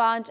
5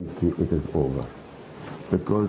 It is over because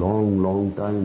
long time।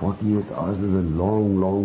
48 hours is a long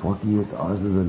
48 hours is a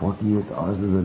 48 hours is a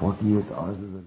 48 hours is a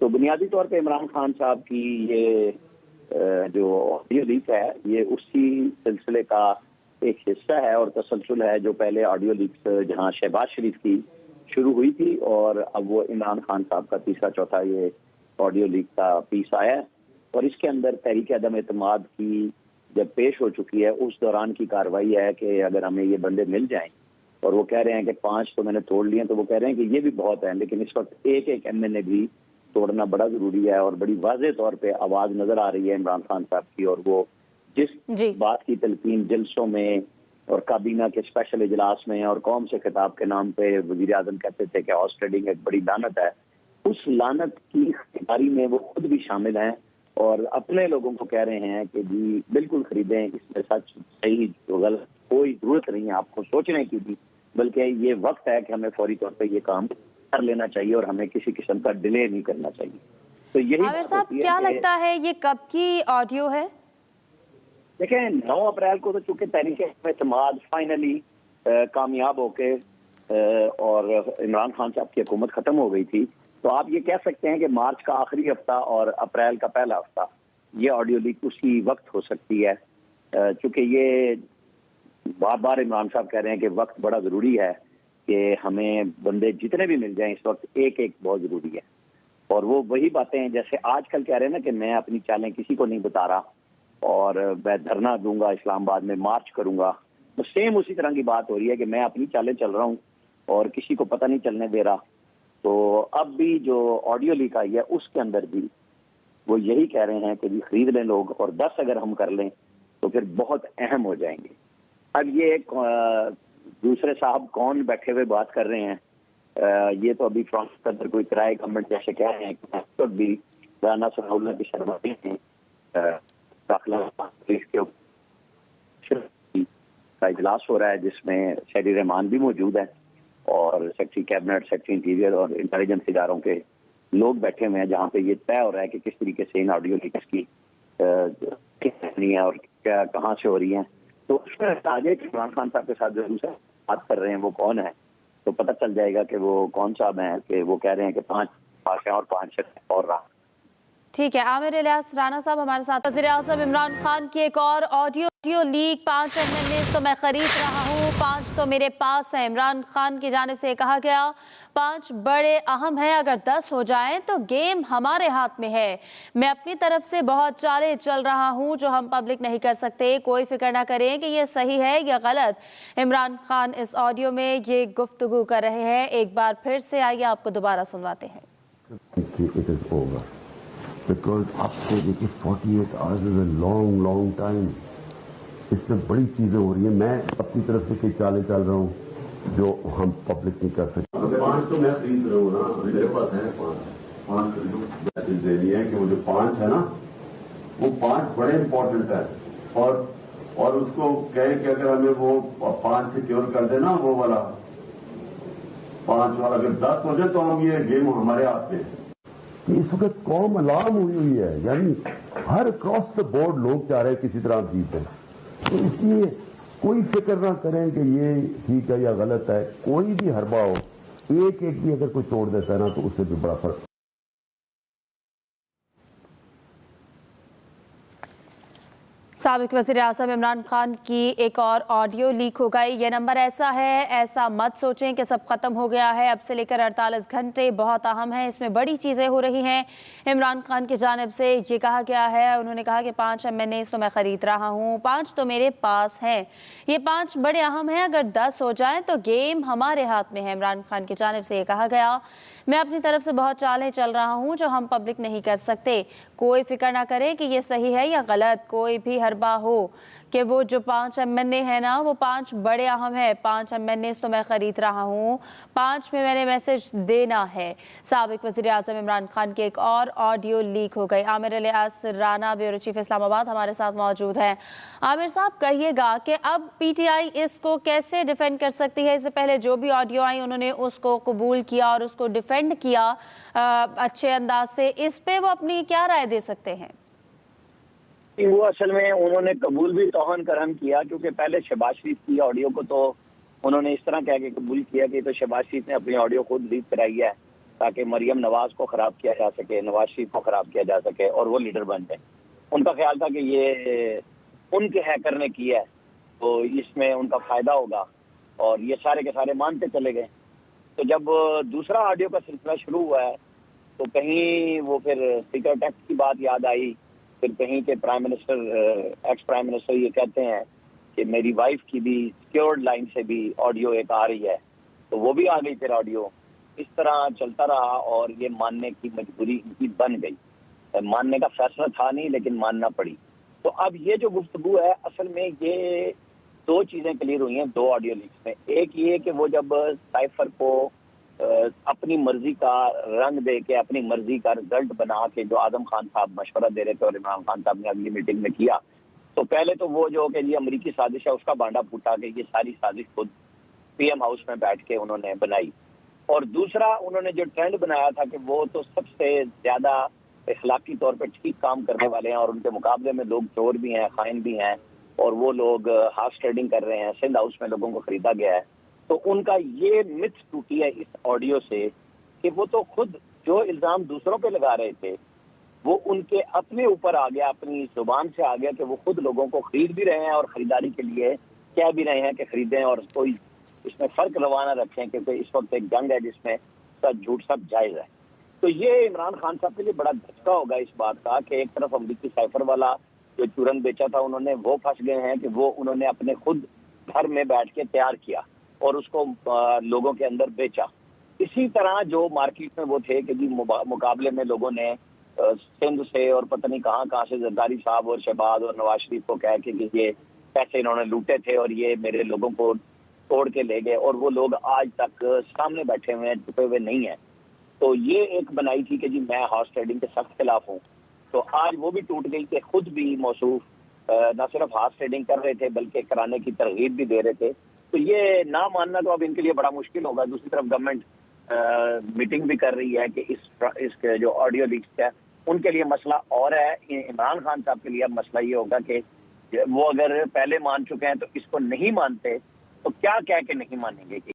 تو بنیادی طور پہ عمران خان صاحب کی یہ جو آڈیو لیک ہے یہ اسی سلسلے کا ایک حصہ ہے اور تسلسل ہے جو پہلے آڈیو لیک جہاں شہباز شریف کی شروع ہوئی تھی اور اب وہ عمران خان صاحب کا تیسرا چوتھا یہ آڈیو لیک کا پیس آیا ہے اور اس کے اندر تحریک عدم اعتماد کی جب پیش ہو چکی ہے اس دوران کی کارروائی ہے کہ اگر ہمیں یہ بندے مل جائیں اور وہ کہہ رہے ہیں کہ 5 تو میں نے توڑ لیے تو وہ کہہ رہے ہیں کہ یہ بھی بہت ہے لیکن اس وقت ایک ایک MNA بھی توڑنا بڑا ضروری ہے اور بڑی واضح طور پہ آواز نظر آ رہی ہے عمران خان صاحب کی اور وہ جس بات کی تلقین جلسوں میں اور کابینہ کے اسپیشل اجلاس میں اور قوم سے خطاب کے نام پہ وزیر اعظم کہتے تھے کہ ہاؤس ٹریڈنگ ایک بڑی لعنت ہے، اس لعنت کی خریداری میں وہ خود بھی شامل ہیں اور اپنے لوگوں کو کہہ رہے ہیں کہ جی بالکل خریدیں، اس میں سچ صحیح غلط کوئی ضرورت نہیں ہے آپ کو سوچنے کی بھی، بلکہ یہ وقت ہے کہ ہمیں فوری طور پہ یہ کام کر لینا چاہیے اور ہمیں کسی قسم کا ڈیلے نہیں کرنا چاہیے۔ تو یہی عامر صاحب کیا لگتا ہے یہ کب کی آڈیو ہے؟ دیکھیں 9 اپریل کو تو چونکہ تحریک اعتماد فائنلی کامیاب ہو کے اور عمران خان صاحب کی حکومت ختم ہو گئی تھی، تو آپ یہ کہہ سکتے ہیں کہ مارچ کا آخری ہفتہ اور اپریل کا پہلا ہفتہ یہ آڈیو لیک اسی وقت ہو سکتی ہے، چونکہ یہ بار بار عمران صاحب کہہ رہے ہیں کہ وقت بڑا ضروری ہے کہ ہمیں بندے جتنے بھی مل جائیں اس وقت ایک ایک بہت ضروری ہے اور وہ وہی باتیں ہیں جیسے آج کل کہہ رہے ہیں نا کہ میں اپنی چالیں کسی کو نہیں بتا رہا اور میں دھرنا دوں گا اسلام آباد میں مارچ کروں گا، تو سیم اسی طرح کی بات ہو رہی ہے کہ میں اپنی چالیں چل رہا ہوں اور کسی کو پتہ نہیں چلنے دے رہا۔ تو اب بھی جو آڈیو لیک آئی ہے اس کے اندر بھی وہ یہی کہہ رہے ہیں کہ جی خرید لیں لوگ اور 10 اگر ہم کر لیں تو پھر بہت اہم ہو جائیں گے۔ اب یہ دوسرے صاحب کون بیٹھے ہوئے بات کر رہے ہیں، یہ تو ابھی فرانس کے اندر کوئی کرائے گورنمنٹ جیسے کہہ رہے ہیں کہ بھی رانا ثناء اللہ کی سربراہی ہیں داخلہ کا اجلاس ہو رہا ہے جس میں سیکرٹری رحمان بھی موجود ہیں اور سیکرٹری کیبنٹ، سیکرٹری انٹیریئر اور انٹیلیجنس اداروں کے لوگ بیٹھے ہوئے ہیں جہاں پہ یہ طے ہو رہا ہے کہ کس طریقے سے ان آڈیو لیکس کی کتنی ہے اور کیا کہاں سے ہو رہی ہیں۔ تو اس میں آگے عمران خان صاحب کے ساتھ جو دوسرے بات کر رہے ہیں وہ کون ہے تو پتہ چل جائے گا کہ وہ کون صاحب ہیں کہ وہ کہہ رہے ہیں کہ 5 ہیں اور 5 اور رہا۔ ٹھیک ہے، عامر الیاس رانا صاحب ہمارے ساتھ۔ وزیر اعظم عمران خان کی ایک اور آڈیو لیک، 5 MNA تو میں خرید رہا ہوں، 5 تو میرے پاس ہیں۔ عمران خان کی جانب سے کہا گیا 5 بڑے اہم ہیں، اگر 10 ہو جائیں تو گیم ہمارے ہاتھ میں ہے۔ میں اپنی طرف سے بہت چالیں چل رہا ہوں جو ہم پبلک نہیں کر سکتے، کوئی فکر نہ کریں کہ یہ صحیح ہے یا غلط۔ عمران خان اس آڈیو میں یہ گفتگو کر رہے ہیں، ایک بار پھر سے آئیے آپ کو دوبارہ سنواتے ہیں۔ Because اب سے دیکھیے 48 hours is a long time، اس میں بڑی چیزیں ہو رہی ہیں، میں اپنی طرف سے کئی چالیں چل رہا ہوں جو ہم پبلک نہیں کر سکتے۔ 5 تو میں خرید رہا ہوں نا، میرے پاس ہے 5 خریدوں، میسج دینی ہے کہ وہ جو 5 ہے نا وہ 5 بڑے امپورٹنٹ ہے اور اس کو کہے کہ اگر ہمیں وہ 5 سیکیور کر دے نا وہ والا 5 والا اگر 10 ہو جائے تو ہم یہ گیم ہمارے ہاتھ میں ہے۔ اس وقت قوم الارم ہوئی ہے، یعنی ہر کراس دا بورڈ لوگ چاہ رہے ہیں کسی طرح جیتیں، تو اس لیے کوئی فکر نہ کریں کہ یہ ٹھیک ہے یا غلط ہے، کوئی بھی حربہ ہو ایک بھی اگر کوئی توڑ دیتا ہے نا تو اس سے بھی بڑا فرق۔ سابق وزیر اعظم عمران خان کی ایک اور آڈیو لیک ہو گئی۔ یہ نمبر ایسا ہے، ایسا مت سوچیں کہ سب ختم ہو گیا ہے، اب سے لے کر 48 گھنٹے بہت اہم ہیں، اس میں بڑی چیزیں ہو رہی ہیں۔ عمران خان کی جانب سے یہ کہا گیا ہے، انہوں نے کہا کہ 5 MNA تو میں خرید رہا ہوں، 5 تو میرے پاس ہیں، یہ 5 بڑے اہم ہیں، اگر 10 ہو جائیں تو گیم ہمارے ہاتھ میں ہے۔ عمران خان کی جانب سے یہ کہا گیا میں اپنی طرف سے بہت چالیں چل رہا ہوں جو ہم پبلک نہیں کر سکتے، کوئی فکر نہ کرے کہ یہ صحیح ہے یا غلط، کوئی بھی حربہ ہو کہ وہ جو 5 MNA ہیں نا وہ 5 بڑے اہم ہیں، 5 MNA تو میں خرید رہا ہوں، 5 میں نے میسج دینا ہے۔ سابق وزیر اعظم عمران خان کی ایک اور آڈیو لیک ہو گئی۔ عامر الیاس رانا بیورو چیف اسلام آباد ہمارے ساتھ موجود ہیں۔ عامر صاحب کہیے گا کہ اب PTI اس کو کیسے ڈیفینڈ کر سکتی ہے؟ اس سے پہلے جو بھی آڈیو آئی انہوں نے اس کو قبول کیا اور اس کو ڈیفینڈ کیا اچھے انداز سے، اس پہ وہ اپنی کیا رائے دے سکتے ہیں؟ وہ اصل میں انہوں نے قبول بھی توہن کرم کیا، کیونکہ پہلے شہباز شریف کی آڈیو کو تو انہوں نے اس طرح کہہ کے قبول کیا کہ تو شہباز شریف نے اپنی آڈیو خود لیک کرائی ہے تاکہ مریم نواز کو خراب کیا جا سکے, نواز شریف کو خراب کیا جا سکے اور وہ لیڈر بن جائیں. ان کا خیال تھا کہ یہ ان کے ہیکر نے کیا ہے تو اس میں ان کا فائدہ ہوگا, اور یہ سارے کے سارے مانتے چلے گئے. تو جب دوسرا آڈیو کا سلسلہ شروع ہوا ہے تو کہیں وہ پھر سیکرٹ ایکٹ کی بات یاد آئی, پھر کہیں کہ prime minister, ex prime minister یہ کہتے ہیں کہ میری وائف کی بھی سیکیورڈ لائن سے بھی آڈیو ایک آ رہی ہے, تو وہ بھی آ گئی پھر آڈیو. اس طرح چلتا رہا اور یہ ماننے کی مجبوری ان کی بن گئی. ماننے کا فیصلہ تھا نہیں لیکن ماننا پڑی. تو اب یہ جو گفتگو ہے اصل میں یہ دو چیزیں کلیئر ہوئی ہیں دو آڈیو لیکس میں. ایک یہ کہ وہ جب سائفر کو اپنی مرضی کا رنگ دے کے اپنی مرضی کا رزلٹ بنا کے جو اعظم خان صاحب مشورہ دے رہے تھے اور عمران خان صاحب نے اگلی میٹنگ میں کیا, تو پہلے تو وہ جو کہ یہ امریکی سازش ہے اس کا بانڈا پھوٹا کہ یہ ساری سازش خود پی ایم ہاؤس میں بیٹھ کے انہوں نے بنائی. اور دوسرا انہوں نے جو ٹرینڈ بنایا تھا کہ وہ تو سب سے زیادہ اخلاقی طور پہ ٹھیک کام کرنے والے ہیں اور ان کے مقابلے میں لوگ چور بھی ہیں, خائن بھی ہیں, اور وہ لوگ ہارس ٹریڈنگ کر رہے ہیں, سندھ ہاؤس میں لوگوں کو خریدا گیا ہے. تو ان کا یہ متھ ٹوٹی ہے اس آڈیو سے کہ وہ تو خود جو الزام دوسروں پہ لگا رہے تھے وہ ان کے اپنے اوپر آ گیا, اپنی زبان سے آ گیا کہ وہ خود لوگوں کو خرید بھی رہے ہیں اور خریداری کے لیے کہہ بھی رہے ہیں کہ خریدیں, اور کوئی اس میں فرق روانہ رکھیں کیونکہ اس وقت ایک جنگ ہے جس میں سچ جھوٹ سب جائز ہے. تو یہ عمران خان صاحب کے لیے بڑا دھچکا ہوگا اس بات کا کہ ایک طرف امریکی سائفر والا جو چورن بیچا تھا انہوں نے وہ پھنس گئے ہیں کہ وہ انہوں نے اپنے خود گھر میں بیٹھ کے تیار کیا اور اس کو لوگوں کے اندر بیچا. اسی طرح جو مارکیٹ میں وہ تھے کہ جی مقابلے میں لوگوں نے سندھ سے اور پتہ نہیں کہاں سے زرداری صاحب اور شہباز اور نواز شریف کو کہہ کے کہ یہ پیسے انہوں نے لوٹے تھے اور یہ میرے لوگوں کو توڑ کے لے گئے, اور وہ لوگ آج تک سامنے بیٹھے ہوئے ہیں, چھپے ہوئے نہیں ہیں. تو یہ ایک بنائی تھی کہ جی میں ہارس ٹریڈنگ کے سخت خلاف ہوں, تو آج وہ بھی ٹوٹ گئی کہ خود بھی موصوف نہ صرف ہارس ٹریڈنگ کر رہے تھے بلکہ کرانے کی ترغیب بھی دے رہے تھے. تو یہ نہ ماننا تو اب ان کے لیے بڑا مشکل ہوگا. دوسری طرف گورنمنٹ میٹنگ بھی کر رہی ہے کہ اس کے جو آڈیو لیکس ہے ان کے لیے مسئلہ اور ہے. عمران خان صاحب کے لیے اب مسئلہ یہ ہوگا کہ وہ اگر پہلے مان چکے ہیں تو اس کو نہیں مانتے تو کیا کہہ کے نہیں مانیں گے.